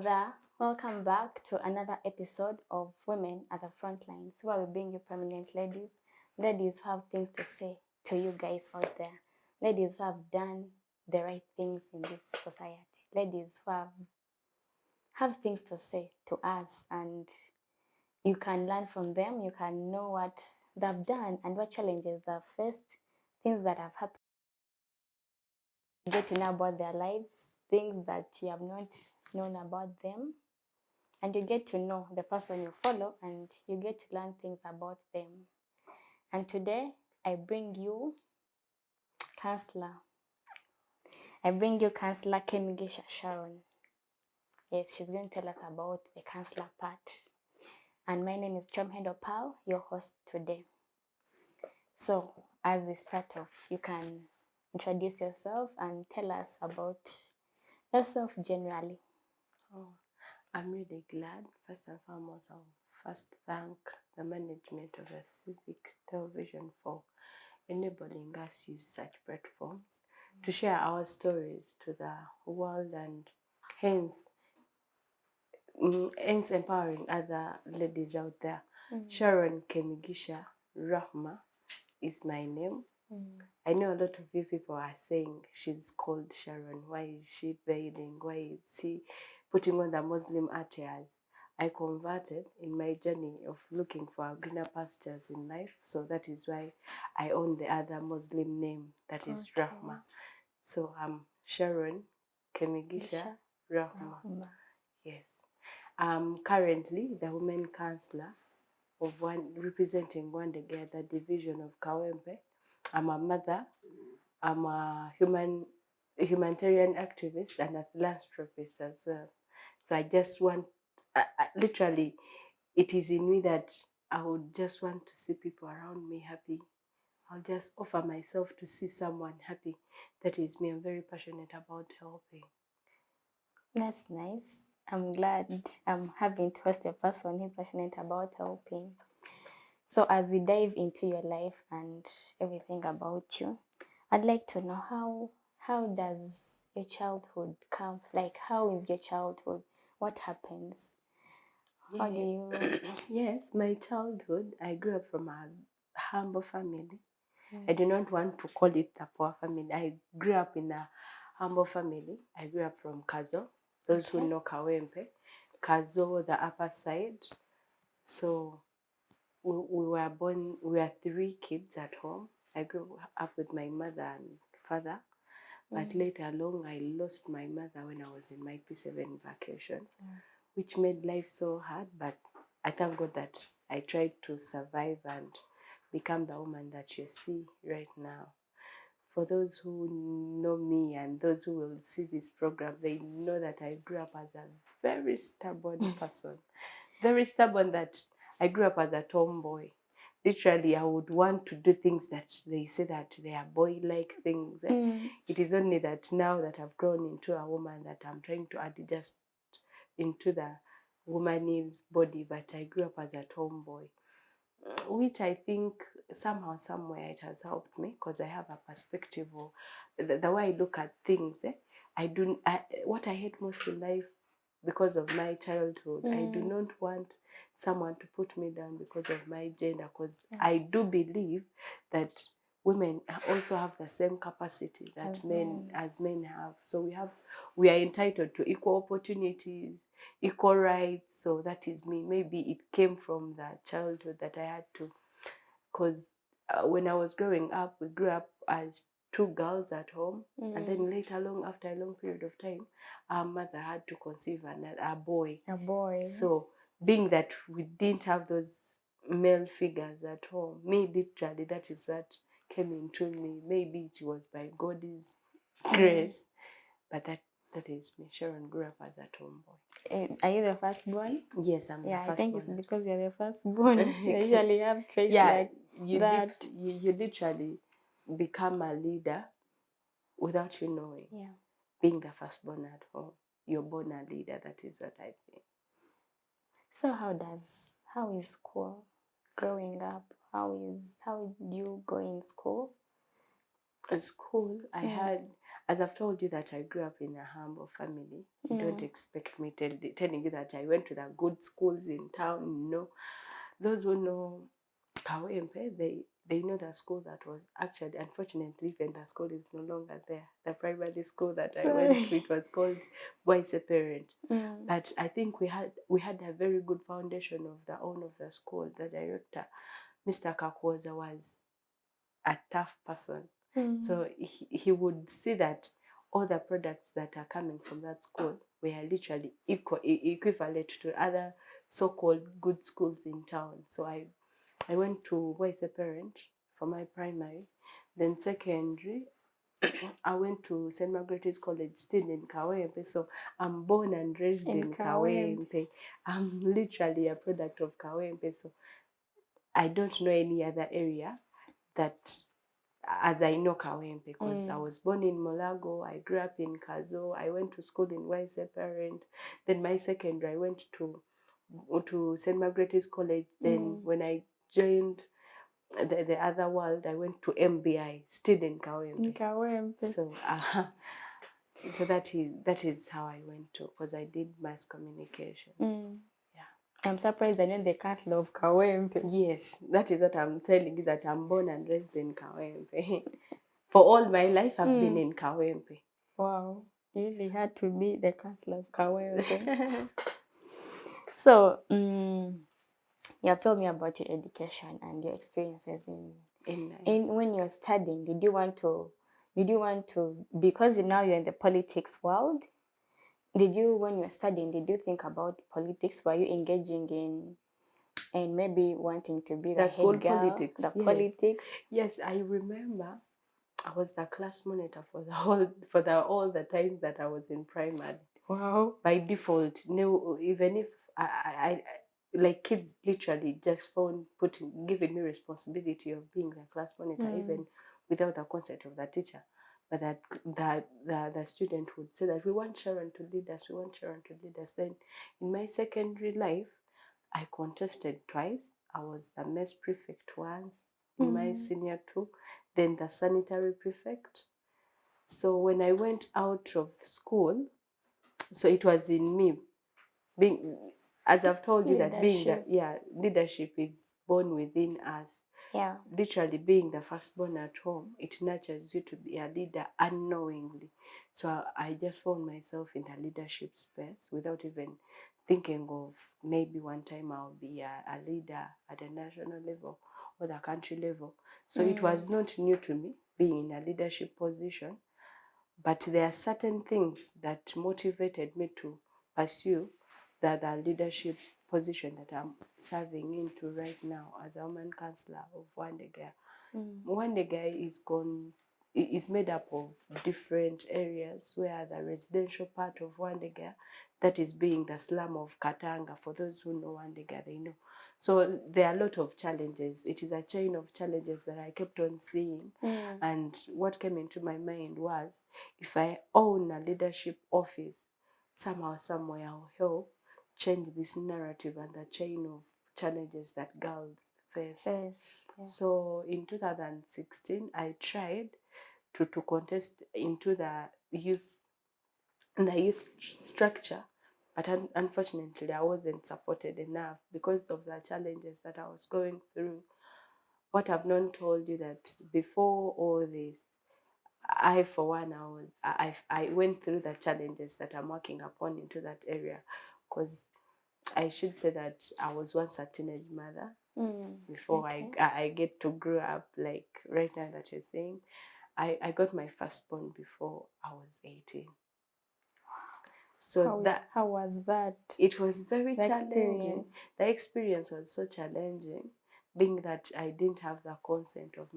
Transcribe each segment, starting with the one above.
there, welcome back to another episode of Women at the Front Lines, where we bring you prominent ladies who have things to say to you guys out there, ladies who have done the right things in this society, ladies who have things to say to us, and you can learn from them, you can know what they've done and what challenges they've faced, things that have happened. You get to know about their lives, things that you have not known about them, and you get to know the person you follow, and you get to learn things about them. And today I bring you counselor. I bring you counselor Kemigisha Sharon. Yes, she's going to tell us about the counselor part. And my name is Chomhendo Pao, your host today. So as we start off, you can introduce yourself and tell us about yourself generally. Oh, I'm really glad. First and foremost, I'll first thank the management of the Civic television for enabling us use such platforms to share our stories to the world, and hence empowering other ladies out there. Sharon Kemigisha Rahma is my name. I know a lot of you people are saying she's called Sharon. Why is she veiling? Why is she putting on the Muslim attires? I converted in my journey of looking for greener pastures in life. So that is why I own the other Muslim name, that is Rahma. So I'm Sharon Kemigisha Rahma. Yes. I'm currently the women counselor of representing one together division of Kawempe. I'm a mother, I'm a humanitarian activist and a philanthropist as well. So I just want, literally, it is in me that I would just want to see people around me happy. I'll just offer myself to see someone happy. That is me. I'm very passionate about helping. That's nice. I'm glad I'm having to host a person who's passionate about helping. So as we dive into your life and everything about you, I'd like to know how does your childhood come? Like, how is your childhood? What happens? How do you? Yes, my childhood, I grew up from a humble family. I do not want to call it a poor family. I grew up in a humble family. I grew up from Kazo. Those who know Kawempe. Kazo, the upper side. So we were 3 kids at home. I grew up with my mother and father. But later along, I lost my mother when I was in my P7 vacation, which made life so hard. But I thank God that I tried to survive and become the woman that you see right now. For those who know me and those who will see this program, they know that I grew up as a very stubborn person. Very stubborn, that I grew up as a tomboy. Literally, I would want to do things that they say that they are boy-like things. It is only that now that I've grown into a woman that I'm trying to adjust into the woman's body, but I grew up as a tomboy, which I think somehow, somewhere it has helped me, because I have a perspective of the way I look at things. What I hate most in life, because of my childhood, I do not want someone to put me down because of my gender, because I do believe that women also have the same capacity that men have. So we are entitled to equal opportunities, equal rights. So that is me. Maybe it came from the childhood that I had to, because when I was growing up, we grew up as 2 girls at home, and then later along, after a long period of time, our mother had to conceive a boy. So being that we didn't have those male figures at home, me, literally, that is what came into me. Maybe it was by God's grace, but that is me. Sharon grew up as a tomboy. Are you the firstborn? Yes, I'm the firstborn. I think it's because you're the firstborn. You usually have traits like that. You literally become a leader without you knowing. Being the firstborn at home, you're born a leader. That is what I think. So how is school growing up? How do you go in school? At school, as I've told you that I grew up in a humble family, don't expect me telling you that I went to the good schools in town. No, those who know Kawempe, they know the school that was actually, unfortunately, even the school is no longer there. The primary school that I went to, it was called Boys Parent. But I think we had a very good foundation of the owner of the school. The director, Mr. Kakwoza, was a tough person. So he would see that all the products that are coming from that school were literally equivalent to other so-called good schools in town. So I went to Boys Parent for my primary. Then secondary, I went to St. Margaret's College, still in Kawempe. So I'm born and raised in Kawempe. I'm literally a product of Kawempe. So I don't know any other area that, as I know Kawempe, because I was born in Molago, I grew up in Kazo, I went to school in Wise Parent. Then my secondary, I went to St. Margaret's College. Then when I joined the other world, I went to MBI, still in Kawempe. So so that is how I went to, because I did mass communication. Yeah. I'm surprised I know the castle of Kawempe. Yes, that is what I'm telling you, that I'm born and raised in Kawempe. For all my life, I've been in Kawempe. Wow, you really had to be the castle of Kawempe. So, you have told me about your education and your experiences in when you're studying. Did you want to, because now you're in the politics world, when you're studying, did you think about politics? Were you engaging in maybe wanting to be the school head girl, politics? Politics? Yes, I remember I was the class monitor for all the times that I was in primary. Wow. By default, no, even if I like, kids literally just giving me responsibility of being the class monitor, even without the consent of the teacher. But that the student would say that we want Sharon to lead us, we want Sharon to lead us. Then in my secondary life, I contested twice. I was the mess prefect once in my senior two, then the sanitary prefect. So when I went out of school, so it was in me being, as I've told you, that leadership is born within us. Yeah. Literally, being the firstborn at home, it nurtures you to be a leader unknowingly. So I just found myself in the leadership space without even thinking of maybe one time I'll be a leader at a national level or the country level. So it was not new to me being in a leadership position, but there are certain things that motivated me to pursue the leadership position that I'm serving into right now as a woman councillor of Wandega. Wandega is made up of different areas, where the residential part of Wandega, that is being the slum of Katanga. For those who know Wandega, they know. So there are a lot of challenges. It is a chain of challenges that I kept on seeing. And what came into my mind was, if I own a leadership office, somehow, somewhere, I'll help change this narrative and the chain of challenges that girls face. Yeah. So in 2016, I tried to contest into the youth structure, but unfortunately, I wasn't supported enough because of the challenges that I was going through. What I've not told you, that before all this, I, for one, I went through the challenges that I'm working upon into that area, because I should say that I was once a teenage mother before I get to grow up, like right now that you're saying. I got my firstborn before I was 18. So how was that? It was very challenging. The experience was so challenging, being that I didn't have the consent of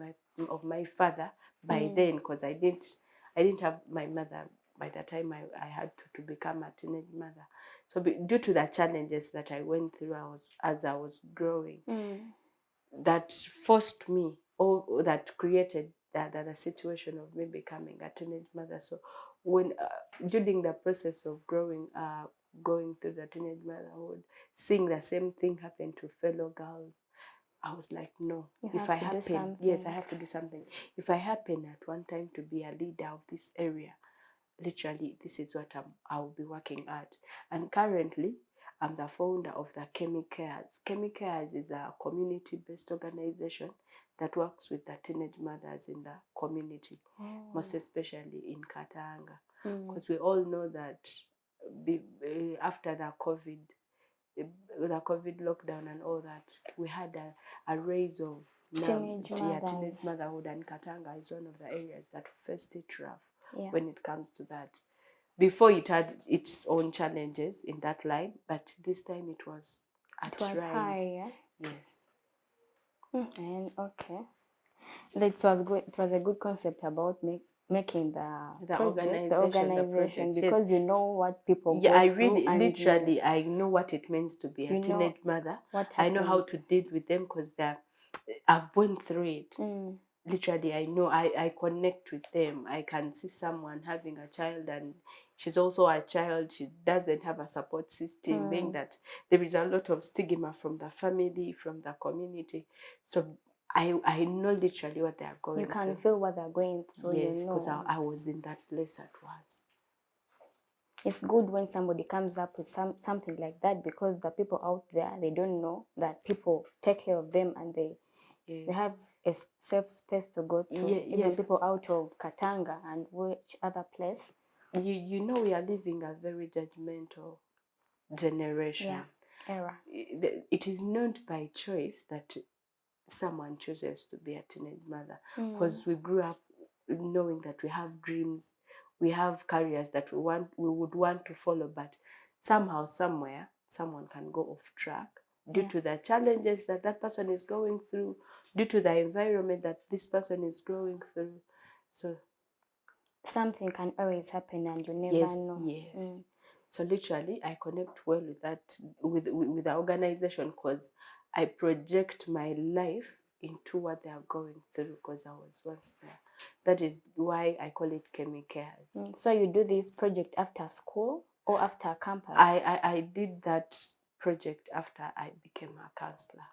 my father by then, because I didn't have my mother by the time I had to become a teenage mother. So due to the challenges that I went through as I was growing, that forced me, or that created the situation of me becoming a teenage mother. So when during the process of going through the teenage motherhood, seeing the same thing happen to fellow girls, I was like, no. You If have I to do happen, something. yes, I have to do something. If I happen at one time to be a leader of this area, literally, this is what I will be working at. And currently, I'm the founder of the Chemicares. Chemicares is a community-based organization that works with the teenage mothers in the community, most especially in Katanga. Because we all know that after the COVID lockdown and all that, we had a rise of Teenage teenage mothers. motherhood, and Katanga is one of the areas that faced it rough Yeah. when it comes to that. Before it had its own challenges in that line, but this time it was at rise. High, yeah? Yes. And okay. It was good. It was a good concept about making the organization, project, because you know what people yeah, go I through, really, and literally, I know what it means to be a you know teenage mother. what I know how happens. to deal with them because I've went through it. Literally, I know, I connect with them. I can see someone having a child and she's also a child. She doesn't have a support system, being that there is a lot of stigma from the family, from the community. So I know literally what they are going You through. can feel what they're going through. Yes, you because know. I was in that place at once. It's good when somebody comes up with something like that, because the people out there, they don't know that people take care of them, and they have a safe space to go to. Even people out of Katanga and which other place. You know, we are living a very judgmental generation. Era. It is not by choice that someone chooses to be a teenage mother, because we grew up knowing that we have dreams, we have careers that we would want to follow, but somehow, somewhere, someone can go off track due to the challenges that that person is going through, due to the environment that this person is growing through. So something can always happen, and you never know. Yes. So literally, I connect well with that, with the organization, because I project my life into what they are going through, because I was once there. That is why I call it Chemicares. So you do this project after school or after campus? I did that project after I became a counselor.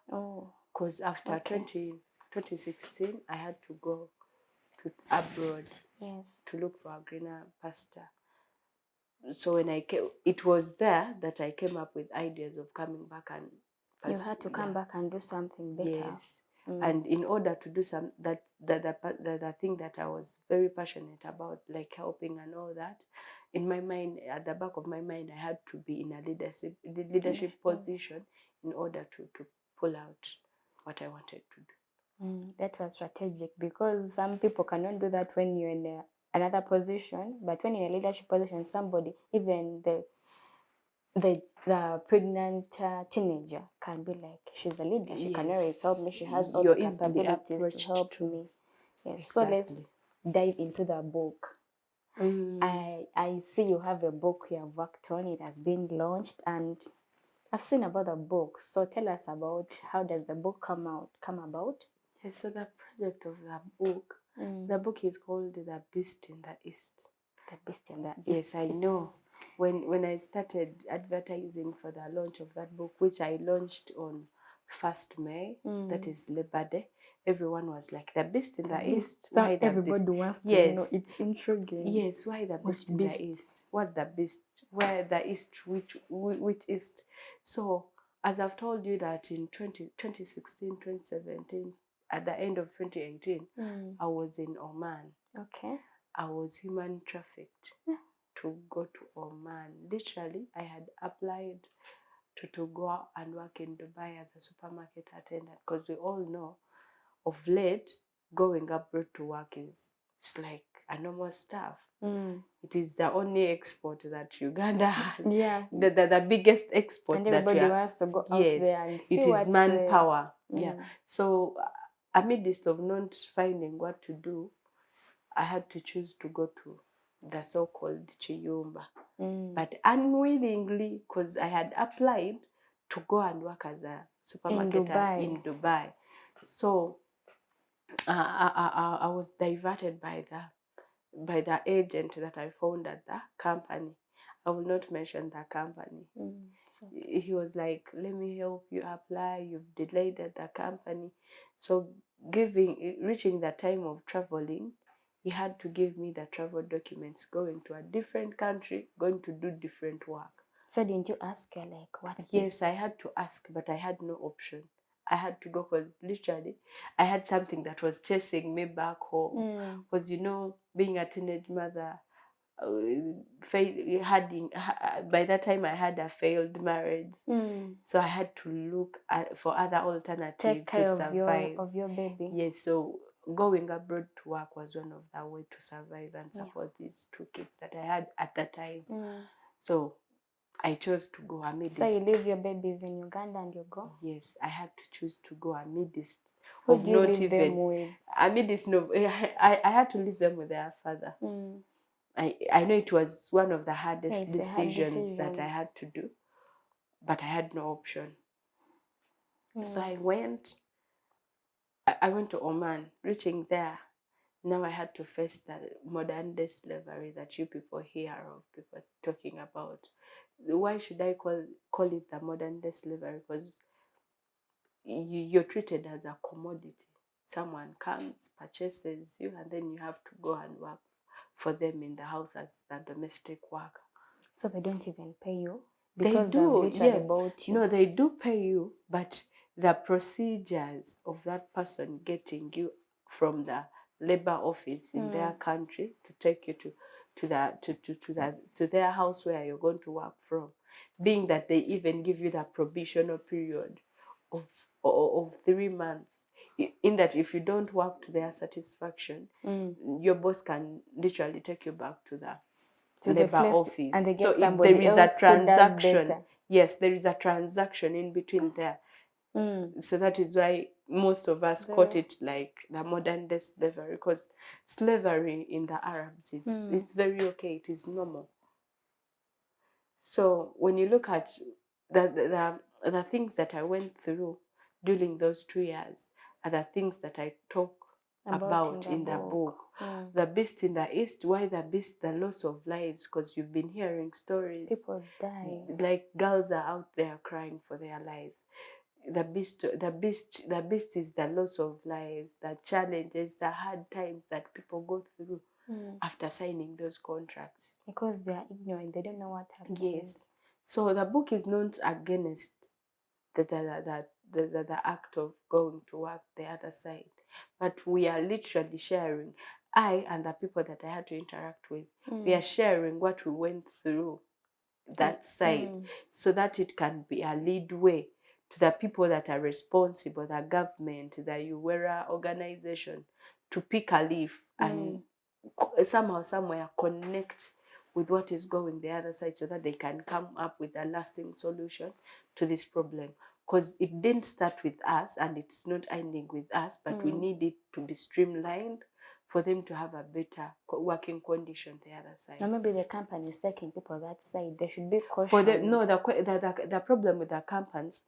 Because after 2016, I had to go to abroad to look for a greener pasture. So when I came, it was there that I came up with ideas of coming back and you had to come back and do something better. Yes. And in order to do the thing that I was very passionate about, like helping and all that, in my mind, at the back of my mind, I had to be in a leadership position in order to pull out what I wanted to do. That was strategic, because some people cannot do that when you're in another position, but when you're in a leadership position, somebody, even the pregnant teenager, can be like, she's a leader, she can always help me, she has all the capabilities to help me. Yes. Exactly. So let's dive into the book. I see you have a book you have worked on. It has been launched, and I've seen about the book. So tell us about, how does the book come about? Yes, so the project of the book is called The Beast in the East. The Beast in the East. Yes, I know. When I started advertising for the launch of that book, which I launched on 1st May, that is Labor Day, everyone was like, The Beast in the East. Why the everybody beast? wants to know. It's intriguing. Yes, why the Beast in the East? What the Beast? Where the East? Which East? So, as I've told you that in 2016, 2017, at the end of 2018, I was in Oman. Okay. I was human trafficked to go to Oman. Literally, I had applied to go and work in Dubai as a supermarket attendant, because we all know of late, going abroad to work it's like a normal stuff. It is the only export that Uganda has. Yeah. The biggest export. And everybody wants to go out there and see it is manpower. Yeah. So amidst of not finding what to do, I had to choose to go to the so-called Chiyumba. But unwillingly, because I had applied to go and work as a supermarketer in Dubai. So I was diverted by the agent that I found at the company. I will not mention the company. He was like, let me help you apply. You've delayed at the company. So reaching the time of traveling, he had to give me the travel documents, going to a different country, going to do different work. So didn't you ask her, like, what's Yes, this? I had to ask, but I had no option. I had to go because literally I had something that was chasing me back home. Because, being a teenage mother, by that time I had a failed marriage. So I had to look for other alternatives Take care to survive. of your baby. Yes, so going abroad to work was one of the ways to survive and support these two kids that I had at that time. So I chose to go amidst. So you leave your babies in Uganda and you go? Yes, I had to choose to go amidst. Who do you leave them with? Amidst, no, I had to leave them with their father. I know it was one of the hardest decisions that I had to do, but I had no option. So I went to Oman. Reaching there, now I had to face the modern day slavery that you people hear of, people talking about. Why should I call it the modern day slavery? Because you're treated as a commodity. Someone comes, purchases you, and then you have to go and work for them in the house as the domestic worker. So they don't even pay you? Because they do, yeah. About you. No, they do pay you, but the procedures of that person getting you from the labor office in their country to take you to their house where you're going to work from, being that they even give you the probational period of 3 months, in that if you don't work to their satisfaction, your boss can literally take you back to the labor office. And they get so if there is a transaction, yes, there is a transaction in between there. So that is why most of us caught it like the modern day slavery, because slavery in the Arabs, it's very okay, it is normal. So when you look at the things that I went through during those 2 years are the things that I talk about in the book. The beast in the east. Why the beast? The loss of lives, because you've been hearing stories. People die. Like girls are out there crying for their lives. The beast is the loss of lives, the challenges, the hard times that people go through after signing those contracts. Because they are ignorant, they don't know what happened. Yes. So the book is not against the act of going to work the other side, but we are literally sharing. I and the people that I had to interact with, we are sharing what we went through that side, so that it can be a lead way to the people that are responsible, the government, the UWERA organization, to pick a leaf and somehow, somewhere connect with what is going the other side, so that they can come up with a lasting solution to this problem. Because it didn't start with us and it's not ending with us, but we need it to be streamlined for them to have a better working condition the other side. Now maybe the company is taking people that side. They should be cautious. The problem with the companies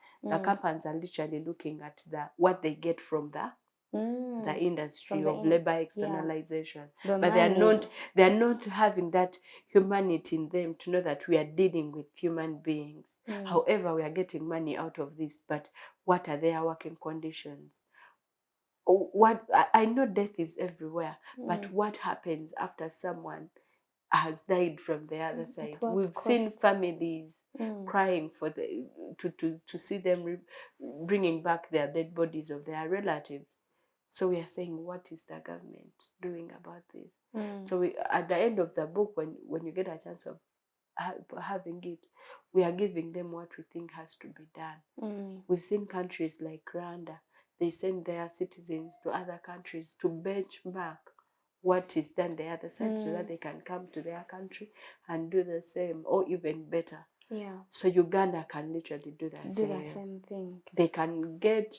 are literally looking at what they get from the industry of labor externalization, but they are not having that humanity in them to know that we are dealing with human beings. However, we are getting money out of this, but what are their working conditions? What I know, death is everywhere, but what happens after someone has died from the other side? We've seen families crying for to see them bringing back their dead bodies of their relatives. So we are saying, what is the government doing about this? So at the end of the book, when you get a chance of having it, we are giving them what we think has to be done. We've seen countries like Uganda, they send their citizens to other countries to benchmark what is done the other side, so that they can come to their country and do the same or even better. Yeah. So Uganda can literally do the same thing. They can get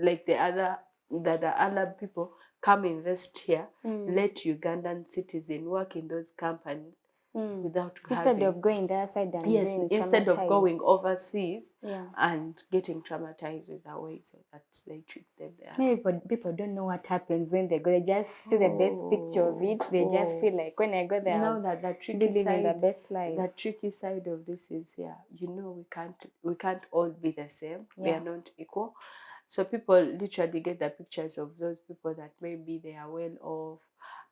like the Arab people come invest here, let Ugandan citizens work in those companies, without Instead having, of going the other side and yes, being instead of going traumatized. overseas Yeah. and getting traumatized with the way so that they treat them there. Maybe people don't know what happens when they go. They just see the best picture of it. They just feel like when I go there, now that the I'll tricky be living the side, best life. the tricky side of this is, you know, we can't all be the same. We Yeah. are not equal. So people literally get the pictures of those people that maybe they are well off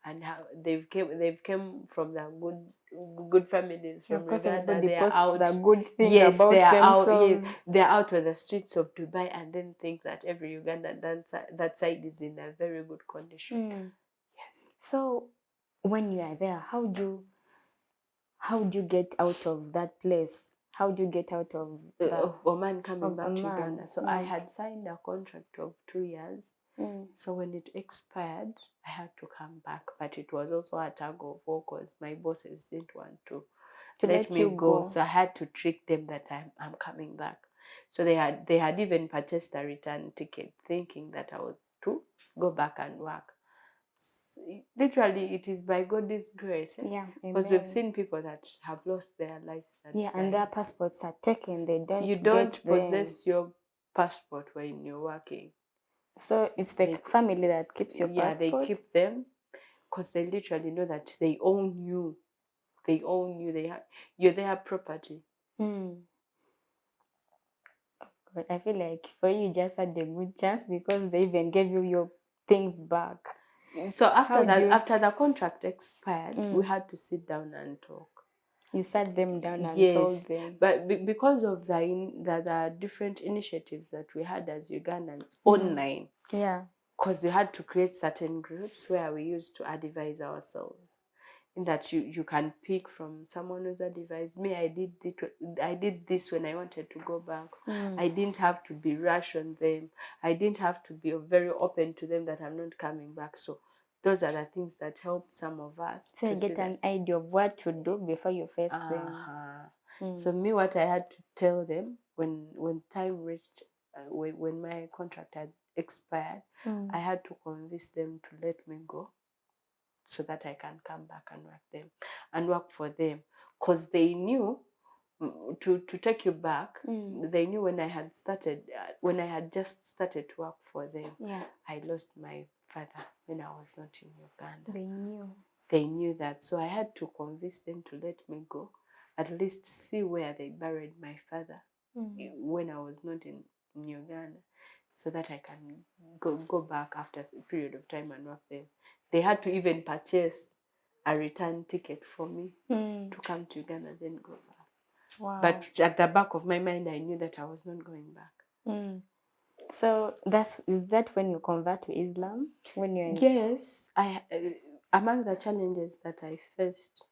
and how they've came from the good families Yeah, from because Uganda. everybody They are posts out. the good thing Yes, about they are out. Yes, themselves. they are out on the streets of Dubai and then think that every Ugandan that side is in a very good condition. Yes. So when you are there, how do you get out of that place? How do you get out of Of Oman coming of back to Oman? Uganda. So I had signed a contract of 2 years. So when it expired, I had to come back. But it was also a tug of war because my bosses didn't want to let me you go. So I had to trick them that I'm coming back. So they had even purchased a return ticket, thinking that I was to go back and work. Literally, it is by God's grace. Yeah, Because we've amen. seen people that have lost their lives. Yeah, and their passports are taken. They don't. You don't possess your passport when you're working. So it's the family that keeps your passport. Yeah, they keep them because they literally know that they own you. They own you. You're their property. But I feel like for you just had a good chance because they even gave you your things back. So after the contract expired, we had to sit down and talk. You sat them down and yes, told them. But because of the different initiatives that we had as Ugandans online, because we had to create certain groups where we used to advise ourselves. In that you can pick from someone who's advised me. I did this when I wanted to go back. I didn't have to be rash on them. I didn't have to be very open to them that I'm not coming back. So those are the things that helped some of us. So you get an idea of what to do before you face them. So me, what I had to tell them when time reached, when my contract had expired, I had to convince them to let me go, so that I can come back and work for them, because they knew to take you back. They knew when I had just started to work for them. I lost my father when I was not in Uganda. They knew that, so I had to convince them to let me go, at least see where they buried my father when I was not in Uganda, so that I can go back after a period of time and work there. They had to even purchase a return ticket for me to come to Uganda, then go back. Wow. But at the back of my mind, I knew that I was not going back. So is that when you convert to Islam? When you're yes, among the challenges that I faced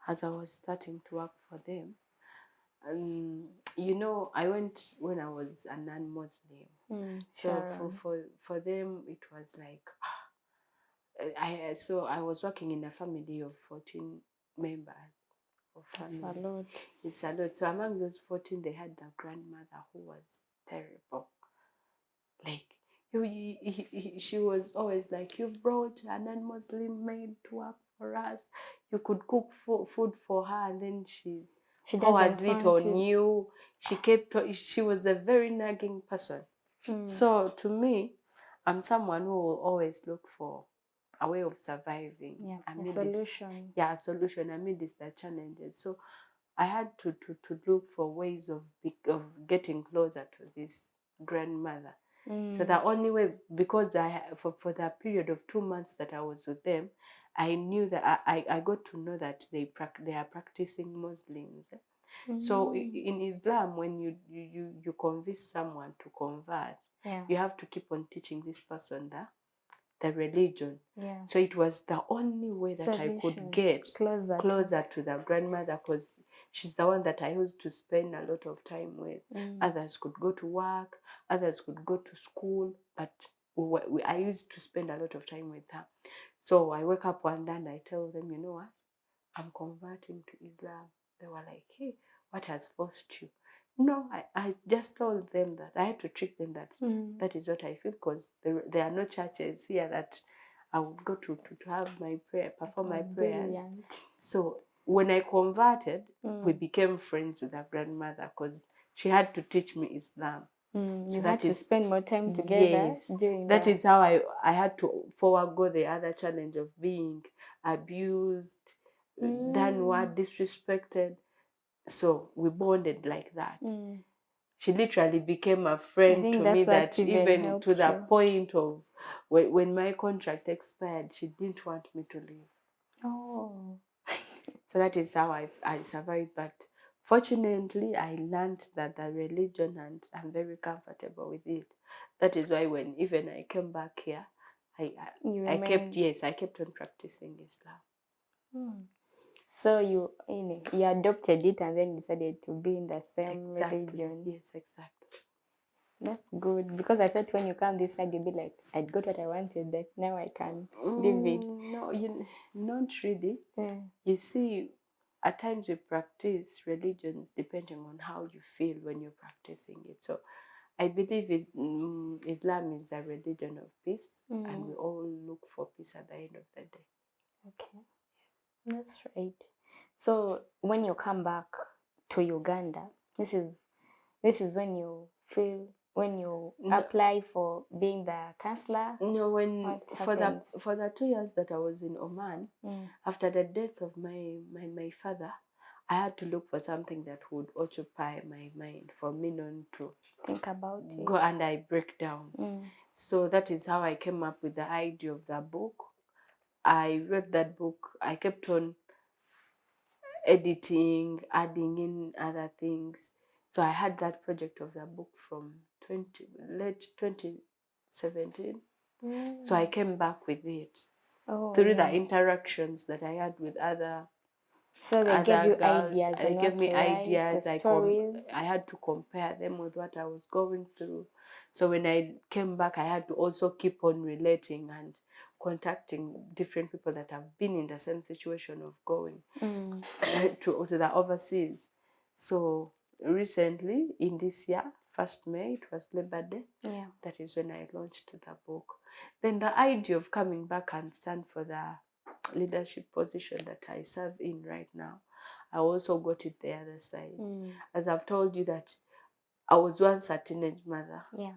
as I was starting to work for them, I went when I was a non-Muslim. So for them, it was like, I was working in a family of 14 members. That's a lot. It's a lot. So among those 14, they had a grandmother who was terrible. Like, she was always like, you've brought a non-Muslim maid to work for us. You could cook food for her, and then she pours it on you. She was a very nagging person. So to me, I'm someone who will always look for a way of surviving. A solution. A solution amidst the challenges. So I had to look for ways of getting closer to this grandmother. So the only way, because for the period of 2 months that I was with them, I knew that I got to know that they are practicing Muslims. So in Islam, when you convince someone to convert, you have to keep on teaching this person the religion. So it was the only way that I could get closer to the grandmother, because she's the one that I used to spend a lot of time with. Others could go to work, others could go to school, but I used to spend a lot of time with her. So I wake up one day and I tell them, you know what, I'm converting to Islam. They were like, hey, what has forced you? No, I just told them that I had to trick them that that is what I feel, because there are no churches here that I would go to have my prayer, perform my prayer. Brilliant. So when I converted, we became friends with her grandmother because she had to teach me Islam. You had to spend more time together. Yes, during that is how I had to forego the other challenge of being abused, done disrespected. So we bonded like that. She literally became a friend to me, that even to the point of when my contract expired, she didn't want me to leave. Oh. So that is how I survived. But fortunately, I learned that the religion, and I'm very comfortable with it. That is why when even I came back here, I kept on practicing Islam. So you adopted it and then decided to be in the same religion. Yes, exactly. That's good, because I thought when you come this side, you'd be like, I got what I wanted, that now I can leave it. No, not really. You see, at times we practice religions depending on how you feel when you're practicing it. So I believe Islam is a religion of peace, and we all look for peace at the end of the day. Okay, that's right. So when you come back to Uganda, this is when you apply for being the counselor? No, for the 2 years that I was in Oman, after the death of my father, I had to look for something that would occupy my mind for me not to think about it. Go and I break down. So that is how I came up with the idea of the book. I read that book. I kept on editing, adding in other things. So I had that project of the book from late 2017. So I came back with it through the interactions that I had with other. So they gave you girls. ideas. They gave me ideas. The stories. I had to compare them with what I was going through. So when I came back, I had to also keep on relating and contacting different people that have been in the same situation of going to the overseas. So recently, in this year, 1st May, it was Labor Day. Yeah. That is when I launched the book. Then the idea of coming back and stand for the leadership position that I serve in right now, I also got it the other side. As I've told you that I was once a teenage mother. Yeah.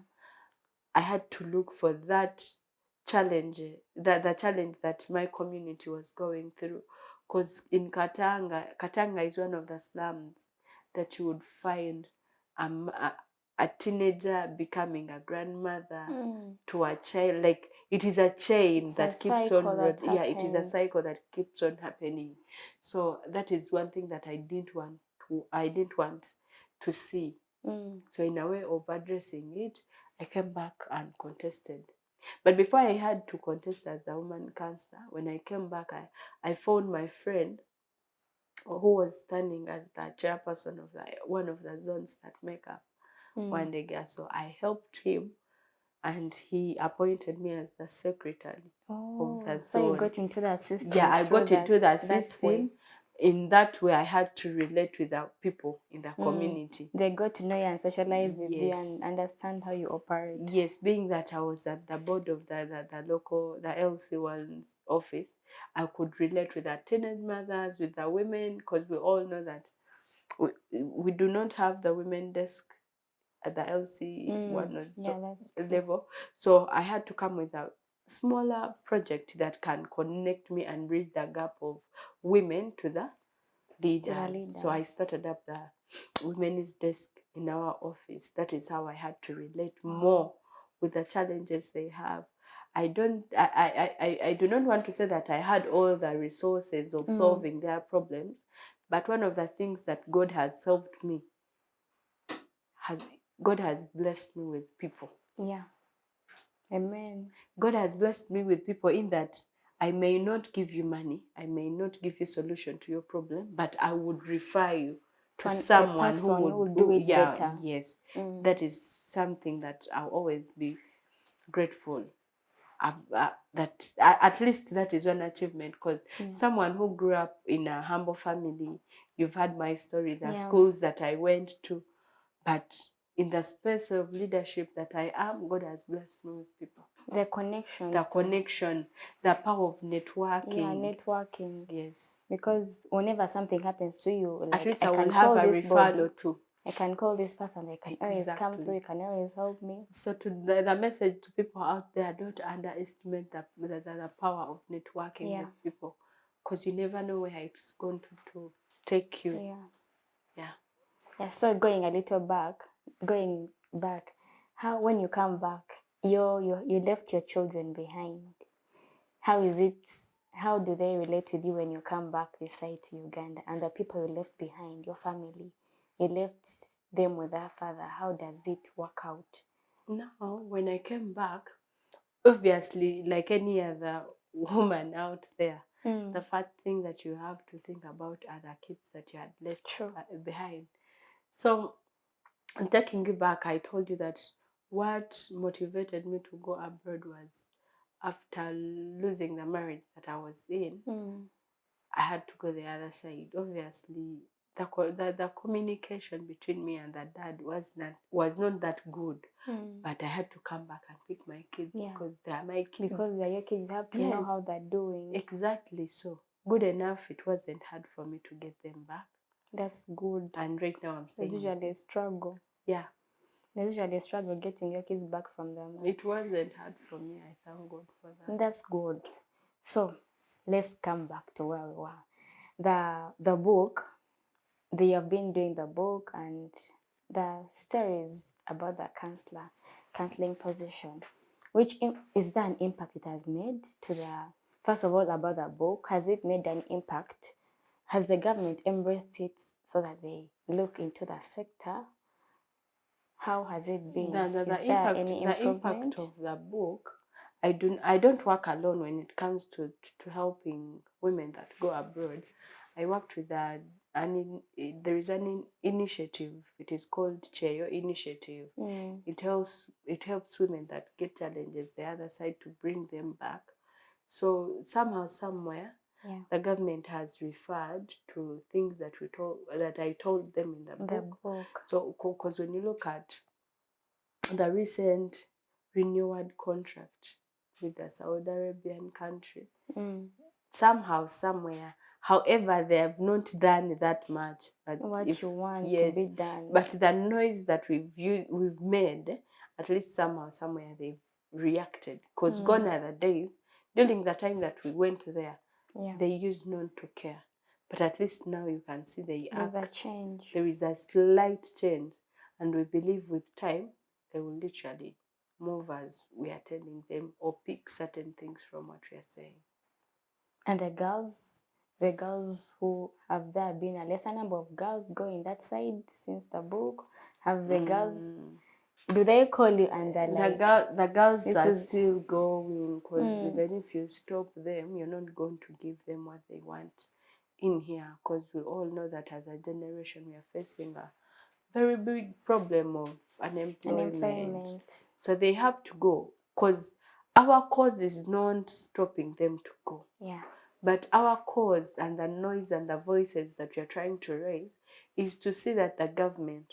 I had to look for that challenge, the challenge that my community was going through. Because in Katanga is one of the slums that you would find a teenager becoming a grandmother to a child. Like, it is a chain that keeps on. It is a cycle that keeps on happening. So that is one thing that I didn't want to see. So in a way of addressing it, I came back and contested. But before I had to contest as a woman counselor, when I came back, I found my friend who was standing as the chairperson of one of the zones that make up Wandega. So I helped him, and he appointed me as the secretary of the zone. So you got into that system. Yeah, I got into that system. In that way, I had to relate with the people in the community. They got to know you and socialize with you and understand how you operate. Yes, being that I was at the board of the local, the LC1's office, I could relate with the teenage mothers, with the women, because we all know that we do not have the women desk at the LC1 level. So I had to come with a smaller project that can connect me and bridge the gap of women to the leaders. So I started up the women's desk in our office. That is how I had to relate more with the challenges they have. I do not want to say that I had all the resources of solving their problems, but one of the things that God has helped me, God has blessed me with people. Yeah. Amen. God has blessed me with people in that I may not give you money, I may not give you solution to your problem, but I would refer you to someone who would do it better. Yes. That is something that I'll always be grateful. That at least that is one achievement, because someone who grew up in a humble family, you've heard my story, the schools that I went to, but in the space of leadership that I am, God has blessed me with people. The connections. The connection, the power of networking. Yeah, networking. Yes. Because whenever something happens to you, like at least I I can will have call a this referral body. or two. I can call this person. They can always come Exactly. through. You can always help me. So to the message to people out there, don't underestimate the power of networking Yeah. with people, because you never know where it's going to take you. Yeah. Yeah. Yeah. So going back, how when you come back, you left your children behind. How is it? How do they relate with you when you come back this side to Uganda and the people you left behind, your family, you left them with their father? How does it work out? Now, when I came back, obviously, like any other woman out there, the first thing that you have to think about are the kids that you had left behind. So, taking you back, I told you that what motivated me to go abroad was after losing the marriage that I was in, I had to go the other side. Obviously, the communication between me and the dad was not that good. But I had to come back and pick my kids because they are my kids. Because they are your kids, you have to know how they're doing. Exactly. So good enough, it wasn't hard for me to get them back. That's good. And right now I'm saying it's usually a struggle. Yeah. There's usually a struggle getting your kids back from them. It wasn't hard for me. I thank God for that. That's good. So let's come back to where we were. The book, they have been doing the book and the stories about the counseling position. Which is there an impact it has made to first of all, about the book? Has it made an impact? Has the government embraced it so that they look into the sector? How has it been? The impact of the book, I don't work alone when it comes to helping women that go abroad. I worked with there is an initiative. It is called Cheyo Initiative. It helps women that get challenges the other side to bring them back. So somehow, somewhere, the government has referred to things that I told them in the book. So because when you look at the recent renewed contract with the Saudi Arabian country, somehow, somewhere, however, they have not done that much. But you want to be done. But the noise that we've made, at least somehow, somewhere, they've reacted. Because gone are the days, during the time that we went there, they used not to care. But at least now you can see there's a change. There is a slight change. And we believe with time, they will literally move as we are telling them or pick certain things from what we are saying. And the girls who have there been a lesser number of girls going that side since the book? Have the girls, do they call you and they're like... The girls are still going, because even if you stop them, you're not going to give them what they want in here, because we all know that as a generation we are facing a very big problem of unemployment. So they have to go, because our cause is not stopping them to go. But our cause and the noise and the voices that we are trying to raise is to see that the government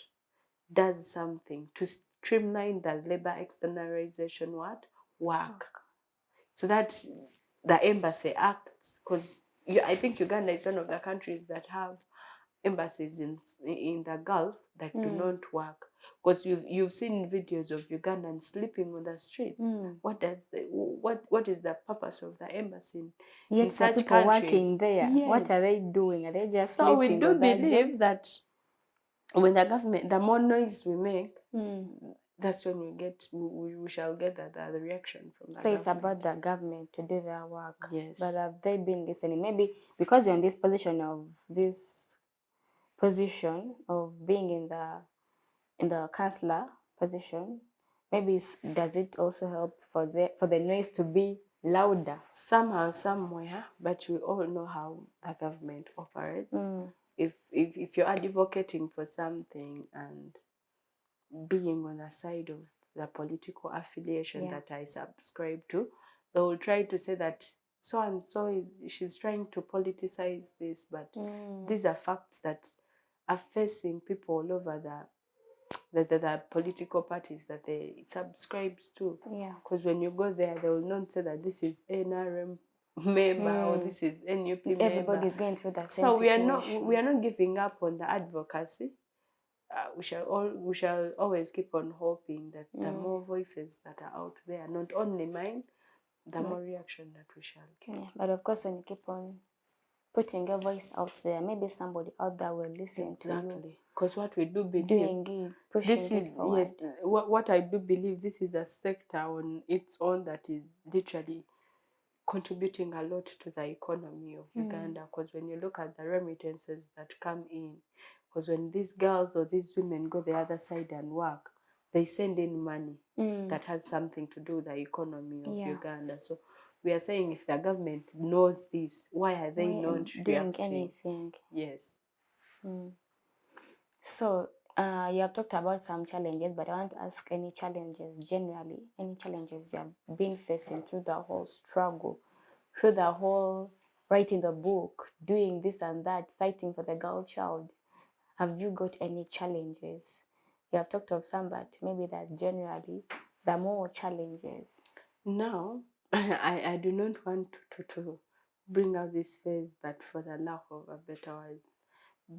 does something to streamline the labor externalization work. So that the embassy acts, because I think Uganda is one of the countries that have embassies in the Gulf that do not work. Because you've seen videos of Ugandans sleeping on the streets. What is the purpose of the embassy in such people countries? Working there. What are they doing? Are they just so we sleeping? do believe that when the more noise we make, that's when we shall get the reaction from the government. So it's about the government to do their work. Yes. But have they been listening? Maybe because you're in this position of being in the counselor position, maybe does it also help for the noise to be louder? Somehow, somewhere, but we all know how the government operates. If you're advocating for something and being on the side of the political affiliation that I subscribe to, they will try to say that so and so she's trying to politicize this, but these are facts that are facing people all over the political parties that they subscribes to. Yeah. Because when you go there, they will not say that this is NRM member or this is NUP member. Everybody is going through the same So situation. we are not giving up on the advocacy. We shall always keep on hoping that the more voices that are out there, not only mine, the more reaction that we shall get. Yeah. But of course, when you keep on putting your voice out there, maybe somebody out there will listen to you. Exactly. Because what we do believe, Doing it, pushing this is it forward. yes, what I do believe, this is a sector on its own that is literally contributing a lot to the economy of Uganda. Because when you look at the remittances that come in, because when these girls or these women go the other side and work, they send in money that has something to do with the economy of Uganda. So we are saying, if the government knows this, why are they not doing reacting? anything? Yes. So you have talked about some challenges, but I want to ask any challenges generally, any challenges you have been facing through the whole struggle, through the whole writing the book, doing this and that, fighting for the girl child. Have you got any challenges? You have talked of some, but maybe that generally the more challenges. Now, I do not want to bring out this phase, but for the lack of a better word,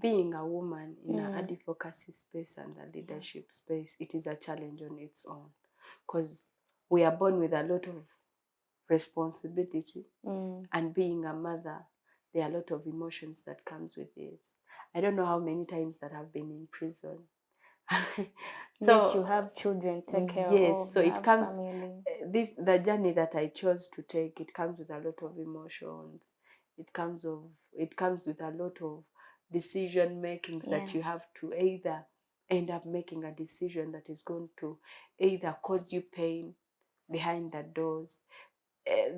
being a woman in an advocacy space and a leadership space, it is a challenge on its own. Because we are born with a lot of responsibility, and being a mother, there are a lot of emotions that comes with it. I don't know how many times that I've been in prison. So yet you have children to take care of. Yes, so it comes family. The journey that I chose to take, it comes with a lot of emotions. It comes with a lot of decision makings that you have to either end up making a decision that is going to either cause you pain behind the doors,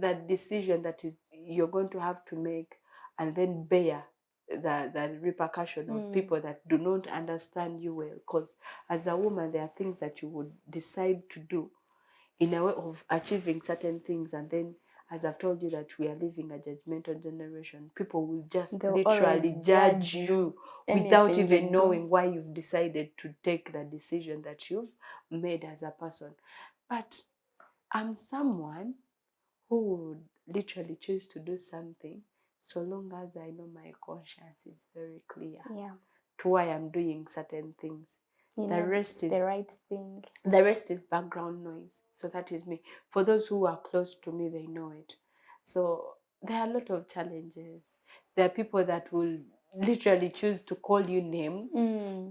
that decision that is you're going to have to make, and then bear the repercussion of people that do not understand you well. Because as a woman, there are things that you would decide to do in a way of achieving certain things, and then, as I've told you, that we are living a judgmental generation, people will just They'll literally always judge you without anything even you knowing do. why you've decided to take the decision that you've made as a person. But I'm someone who would literally choose to do something so long as I know my conscience is very clear to why I'm doing certain things. The rest is the right thing. The rest is background noise. So that is me. For those who are close to me, they know it. So there are a lot of challenges. There are people that will literally choose to call you names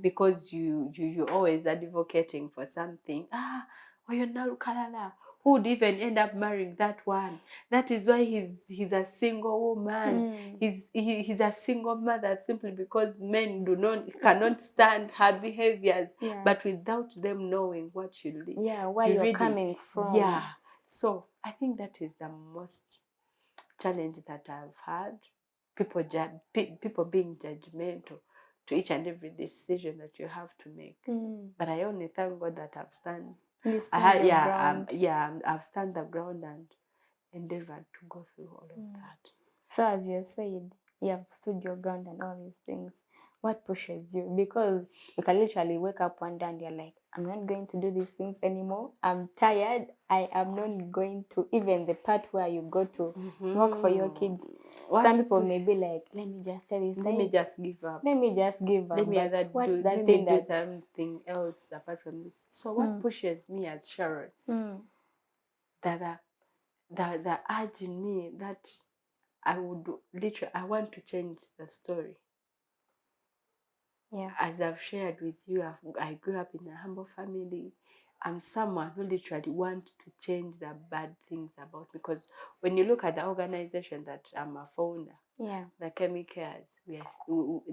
because you're always advocating for something. Kalala. Who would even end up marrying that one? That is why he's a single woman. He's a single mother simply because men cannot stand her behaviors, but without them knowing what she lives. Yeah, where you're coming from. Yeah. So I think that is the most challenge that I've had. People being judgmental to each and every decision that you have to make. But I only thank God that I've stand. You stand your ground. I've stand the ground and endeavored to go through all of that. So as you said, you have stood your ground and all these things. What pushes you? Because you can literally wake up one day and you're like, I'm not going to do these things anymore. I'm tired. I am not going to. Even the part where you go to work for your kids. Some people may be like, let me just tell you, let me just give up. Let me just give up. Let me do something else apart from this. So what pushes me as Sharon? That the urge in me that I want to change the story. Yeah. As I've shared with you, I grew up in a humble family. I'm someone who literally wants to change the bad things about me. Because when you look at the organization that I'm a founder, the Chemicals,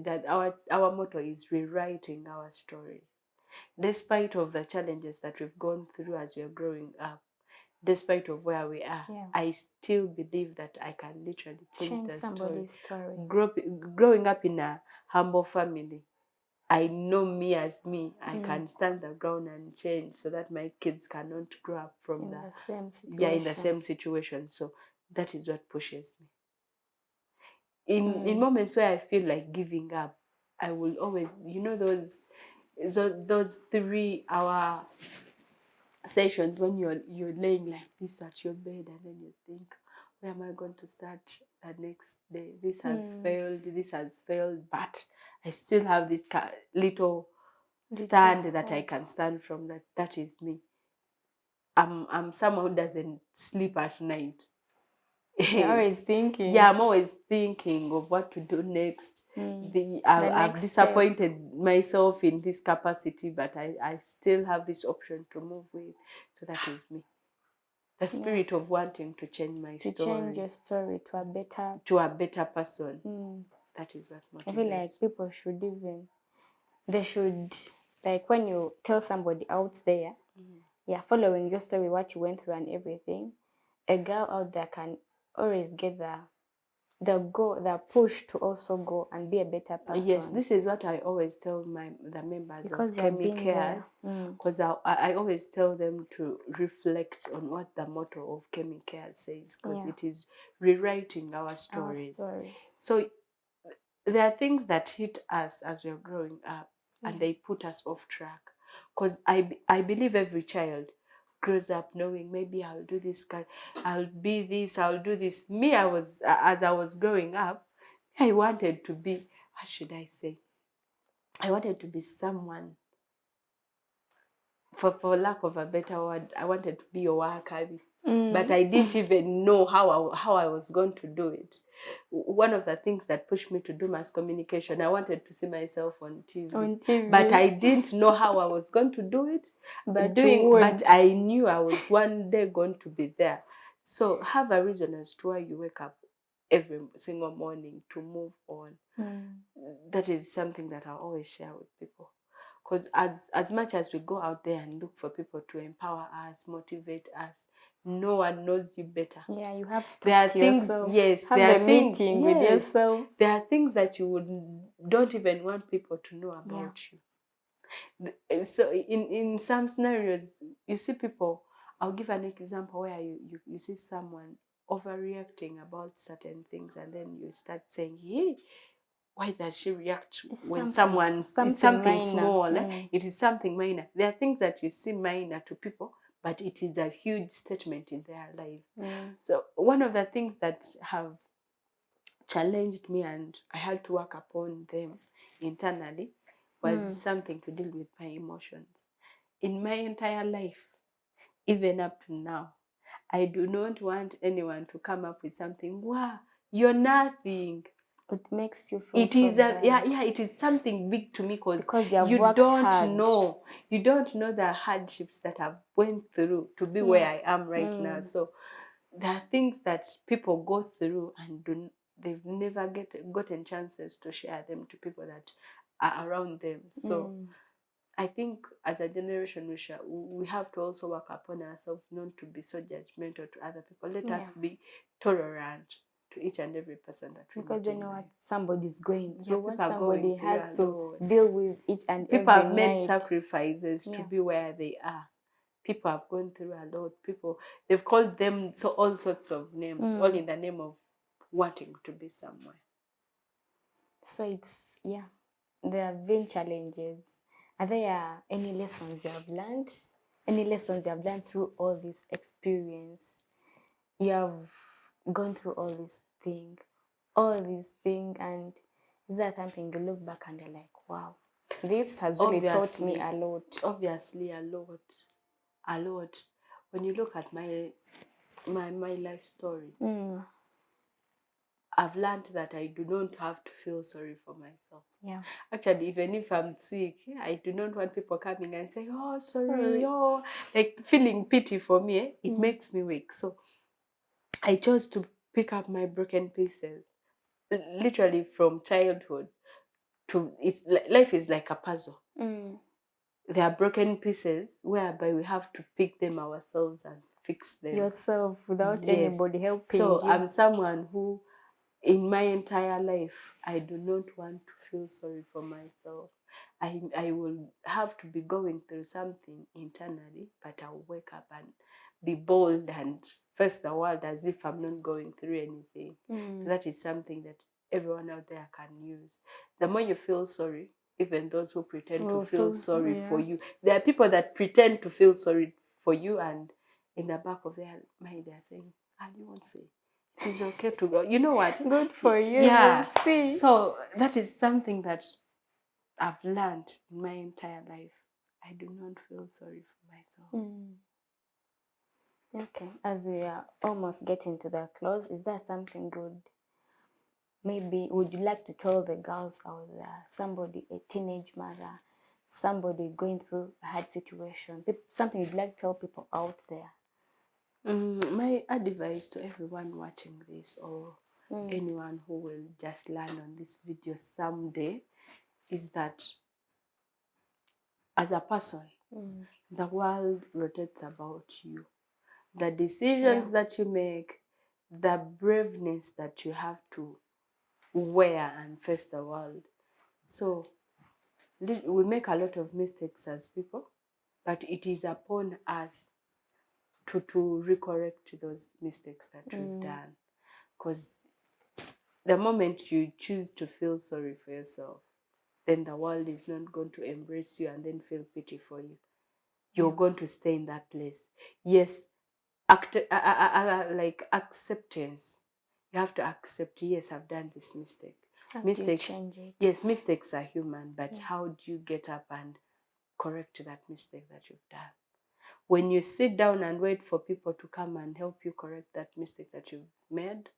that our motto is rewriting our stories. Despite of the challenges that we've gone through as we're growing up, despite of where we are, I still believe that I can literally change the somebody's story. Growing up in a humble family, I know me as me. I can stand the ground and change so that my kids cannot grow up from the same situation. in the same situation. So that is what pushes me. In moments where I feel like giving up, I will always, So those 3 hour sessions when you're laying like this at your bed, and then you think, where am I going to start the next day? This has failed, but I still have this little stand that I can stand from. That is me. I'm someone who doesn't sleep at night. You're always thinking. Yeah, I'm always thinking of what to do next. I've disappointed myself in this capacity, but I still have this option to move with. So that is me. The spirit of wanting to change my story. To change your story to a better person. That is what motivates. I feel like people should they should, like when you tell somebody out there, following your story, what you went through and everything, a girl out there can always get the push to also go and be a better person. Yes, this is what I always tell the members of Kemi Cares, because I always tell them to reflect on what the motto of Kemi Cares says, because it is rewriting our stories. So there are things that hit us as we're growing up, and they put us off track, because I believe every child grows up knowing, maybe I'll do this, I'll be this, I'll do this. Me, as I was growing up, I wanted to be, what should I say? I wanted to be someone, for lack of a better word, I wanted to be a worker. But I didn't even know how I was going to do it. One of the things that pushed me to do mass communication, I wanted to see myself on TV. But I didn't know how I was going to do it. But I knew I was one day going to be there. So have a reason as to why you wake up every single morning to move on. That is something that I always share with people. Because as much as we go out there and look for people to empower us, motivate us, no one knows you better. Yeah, you have to talk to yourself. Yes, have a meeting with yourself. There are things that you don't even want people to know about you. So in some scenarios, you see people, I'll give an example where you see someone overreacting about certain things, and then you start saying, hey, why does she react when it's something small? It is something minor. There are things that you see minor to people, but it is a huge statement in their life. So one of the things that have challenged me, and I had to work upon them internally, was something to deal with my emotions. In my entire life, even up to now, I do not want anyone to come up with something, wow, you're nothing. It makes you feel it is something big to me, because you don't know the hardships that I've went through to be where I am right now. So there are things that people go through and they've never gotten chances to share them to people that are around them. So I think as a generation, we have to also work upon ourselves not to be so judgmental to other people. Let us be tolerant to each and every person that we meet. Because they know what somebody's going through. What somebody has to deal with each and every people have made sacrifices to be where they are. People have gone through a lot. People, they've called them all sorts of names, all in the name of wanting to be somewhere. So it's, there have been challenges. Are there any lessons you have learned? Any lessons you have learned through all this experience? You have gone through all these things, and is that something you look back and you're like, wow, this has really taught me a lot? Obviously, a lot. When you look at my life story, I've learned that I do not have to feel sorry for myself. Actually, even if I'm sick, I do not want people coming and saying, oh, sorry. Oh, like feeling pity for me. It makes me weak. So I chose to pick up my broken pieces, literally from childhood to life is like a puzzle. There are broken pieces whereby we have to pick them ourselves and fix them yourself without anybody helping you. So I'm someone who, in my entire life, I do not want to feel sorry for myself. I will have to be going through something internally, but I'll wake up and be bold and face the world as if I'm not going through anything. So that is something that everyone out there can use. The more you feel sorry, even those who pretend to Who feel feels, sorry for yeah. you. There are people that pretend to feel sorry for you, and in the back of their mind, they are saying, "Ah, you won't say. It is okay to go." You know what? Good for you. Yeah. You see. So that is something that I've learned in my entire life. I do not feel sorry for myself. Okay. As we are almost getting to the close, is there something good? Maybe would you like to tell the girls out there, somebody, a teenage mother, somebody going through a hard situation, something you'd like to tell people out there? My advice to everyone watching this, or anyone who will just learn on this video someday, is that as a person, the world rotates about you. The decisions that you make, the braveness that you have to wear and face the world. So we make a lot of mistakes as people, but it is upon us to recorrect those mistakes that we've done. Because the moment you choose to feel sorry for yourself, then the world is not going to embrace you and then feel pity for you. You're going to stay in that place. Yes, like acceptance. You have to accept, yes, I've done this mistake. How Mistakes, do you change it? yes, mistakes are human, but how do you get up and correct that mistake that you've done? When you sit down and wait for people to come and help you correct that mistake that you've made,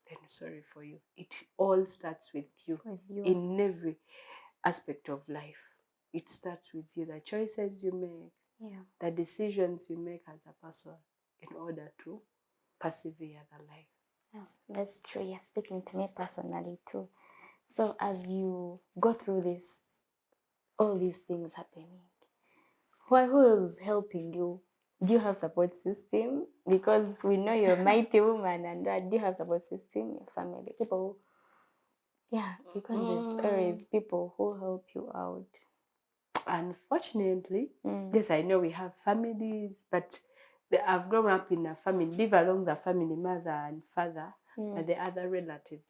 then sorry for you. It all starts with you. In every aspect of life. It starts with you. The choices you make, the decisions you make as a person in order to persevere the life. That's true. You're speaking to me personally too. So as you go through this, all these things happening, who is helping you? Do you have support system? Because we know you're a mighty woman, and do you have support system, your family, people? Because there's always people who help you out. Unfortunately, yes, I know we have families, but I've grown up in a family, live along the family, mother and father, and the other relatives.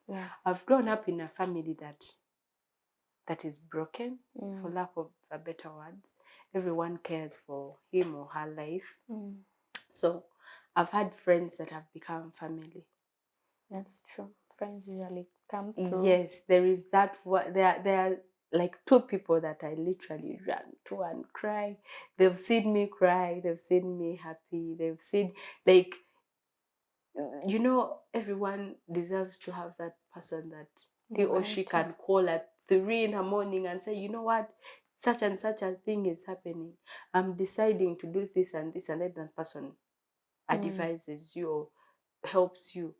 I've grown up in a family that is broken, for lack of a better words. Everyone cares for him or her life. So I've had friends that have become family. That's true. Friends usually come through. Yes, there is that. There are like two people that I literally run to and cry. They've seen me cry. They've seen me happy. They've seen, like, everyone deserves to have that person that he or she can call at 3 in the morning and say, you know what, such and such a thing is happening. I'm deciding to do this and this, and then that person advises you or helps you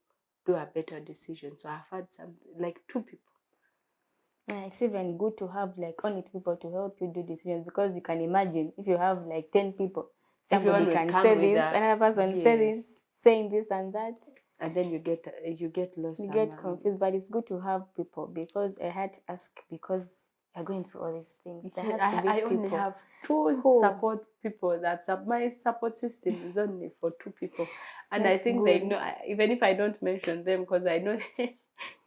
do a better decision. So I've had like two people. It's even good to have like only people to help you do decisions, because you can imagine if you have like 10 people, somebody can say this, another person say this, saying this and that, and then you get lost. You get confused. But it's good to have people, because I had to ask, because you're going through all these things. There has to be I people. only have two support people. My support system is only for two people, and I think they know. Even if I don't mention them, because I know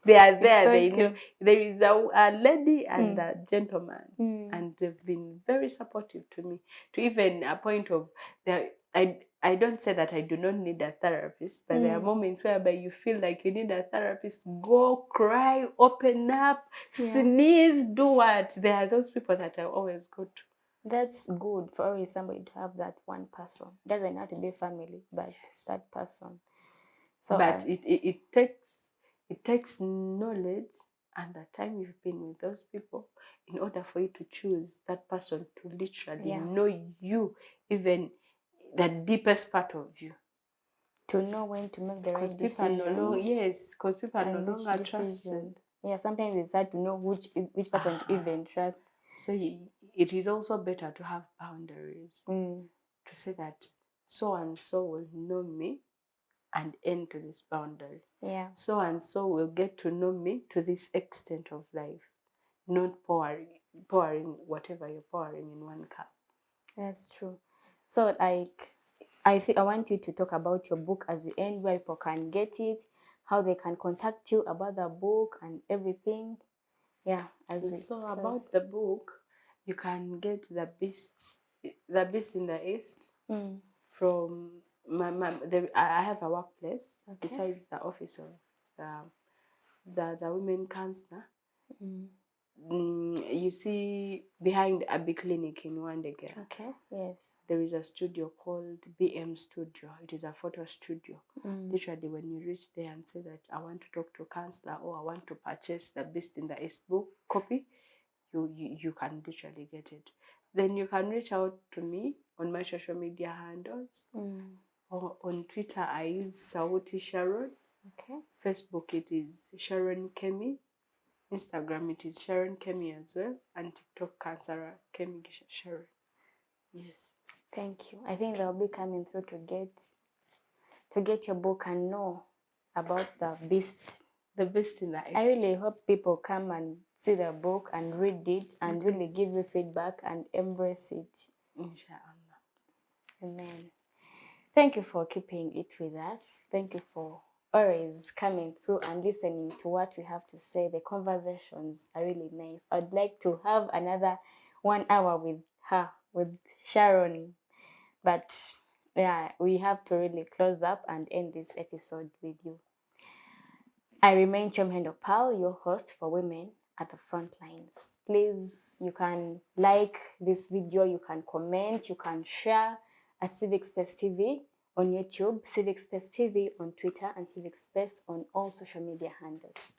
they are there. They know there is a lady and a gentleman, and they've been very supportive to me, to even a point of I don't say that I do not need a therapist, but there are moments whereby you feel like you need a therapist. Go cry, open up, sneeze, do what. There are those people that I always go to. That's good for always somebody to have that one person. It doesn't have to be family, but that person. So, but it takes knowledge and the time you've been with those people in order for you to choose that person to literally know you, even the deepest part of you. To know when to make the right decisions. Because people are no longer trusted. Yeah, sometimes it's hard to know which person to even trust. So it is also better to have boundaries. To say that so and so will know me and end to this boundary. So and so will get to know me to this extent of life. Not pouring whatever you're pouring in one cup. That's true. So like, I want you to talk about your book as we end, where people can get it, how they can contact you about the book and everything. Yeah, as we So close. about the book, you can get the Beast in the East from I have a workplace Okay. besides the office of the women counselor. You see behind Abbey Clinic in Wandegera. Okay. Yes. There is a studio called BM Studio. It is a photo studio. Literally, when you reach there and say that I want to talk to a counselor or I want to purchase the Beast in the East book copy, you can literally get it. Then you can reach out to me on my social media handles. Or on Twitter, I use Sauti Sharon. Okay. Facebook, it is Sharon Kemi. Instagram, it is Sharon Kemi as well. And TikTok, Kansara Kemi Sharon. Yes. Thank you. I think they'll be coming through to get your book and know about the Beast. The Beast in the East. I really hope people come and see the book and read it and really give you feedback and embrace it. Inshallah. Amen. Thank you for keeping it with us. Thank you for always coming through and listening to what we have to say. The conversations are really nice. I'd like to have another 1 hour with her, with Sharon. But yeah, we have to really close up and end this episode with you. I remain Chomhendo Pal, your host for Women at the Front Lines. Please, you can like this video, you can comment, you can share at Civic Space TV on YouTube, Civic Space TV on Twitter, and Civic Space on all social media handles.